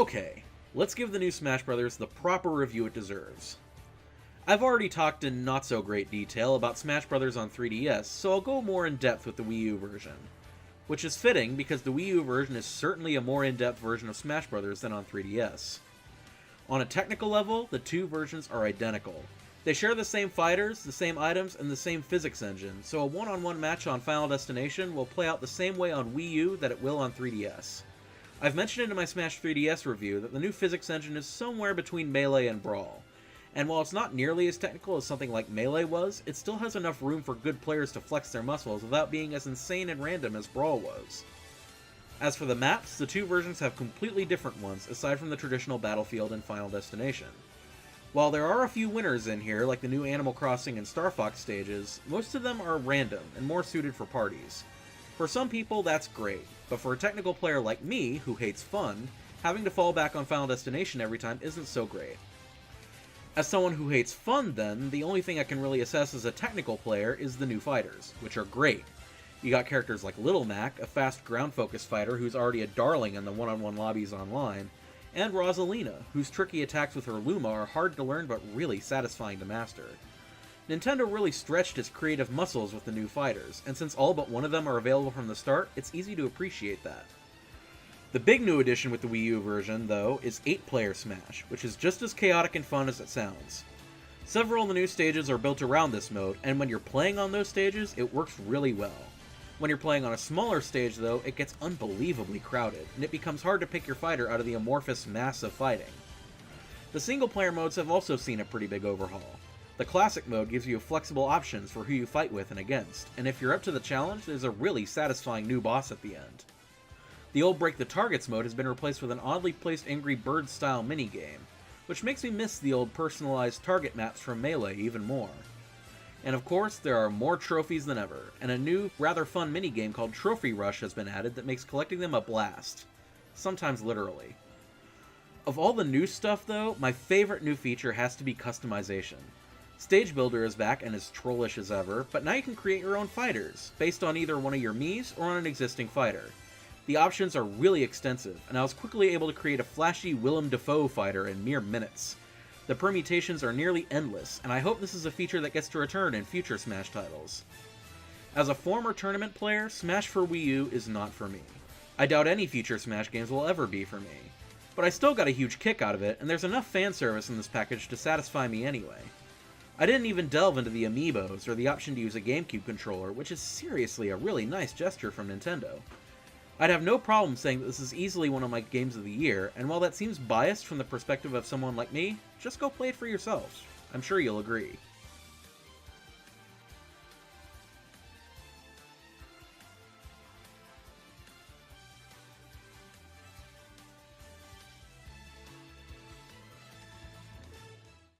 Okay, let's give the new Smash Bros. The proper review it deserves. I've already talked in not so great detail about Smash Bros. On 3DS, so I'll go more in depth with the Wii U version. Which is fitting, because the Wii U version is certainly a more in-depth version of Smash Bros. Than on 3DS. On a technical level, the two versions are identical. They share the same fighters, the same items, and the same physics engine, so a one-on-one match on Final Destination will play out the same way on Wii U that it will on 3DS. I've mentioned in my Smash 3DS review that the new physics engine is somewhere between Melee and Brawl, and while it's not nearly as technical as something like Melee was, it still has enough room for good players to flex their muscles without being as insane and random as Brawl was. As for the maps, the two versions have completely different ones, aside from the traditional Battlefield and Final Destination. While there are a few winners in here, like the new Animal Crossing and Star Fox stages, most of them are random and more suited for parties. For some people, that's great, but for a technical player like me, who hates fun, having to fall back on Final Destination every time isn't so great. As someone who hates fun, then, the only thing I can really assess as a technical player is the new fighters, which are great. You got characters like Little Mac, a fast ground-focused fighter who's already a darling in the one-on-one lobbies online, and Rosalina, whose tricky attacks with her Luma are hard to learn but really satisfying to master. Nintendo really stretched its creative muscles with the new fighters, and since all but one of them are available from the start, it's easy to appreciate that. The big new addition with the Wii U version, though, is 8-player Smash, which is just as chaotic and fun as it sounds. Several of the new stages are built around this mode, and when you're playing on those stages, it works really well. When you're playing on a smaller stage, though, it gets unbelievably crowded, and it becomes hard to pick your fighter out of the amorphous mass of fighting. The single-player modes have also seen a pretty big overhaul. The Classic mode gives you flexible options for who you fight with and against, and if you're up to the challenge, there's a really satisfying new boss at the end. The old Break the Targets mode has been replaced with an oddly placed Angry Birds-style minigame, which makes me miss the old personalized target maps from Melee even more. And of course, there are more trophies than ever, and a new, rather fun minigame called Trophy Rush has been added that makes collecting them a blast. Sometimes literally. Of all the new stuff, though, my favorite new feature has to be customization. Stage Builder is back and as trollish as ever, but now you can create your own fighters, based on either one of your Miis or on an existing fighter. The options are really extensive, and I was quickly able to create a flashy Willem Dafoe fighter in mere minutes. The permutations are nearly endless, and I hope this is a feature that gets to return in future Smash titles. As a former tournament player, Smash for Wii U is not for me. I doubt any future Smash games will ever be for me. But I still got a huge kick out of it, and there's enough fan service in this package to satisfy me anyway. I didn't even delve into the amiibos, or the option to use a GameCube controller, which is seriously a really nice gesture from Nintendo. I'd have no problem saying that this is easily one of my games of the year, and while that seems biased from the perspective of someone like me, just go play it for yourselves. I'm sure you'll agree.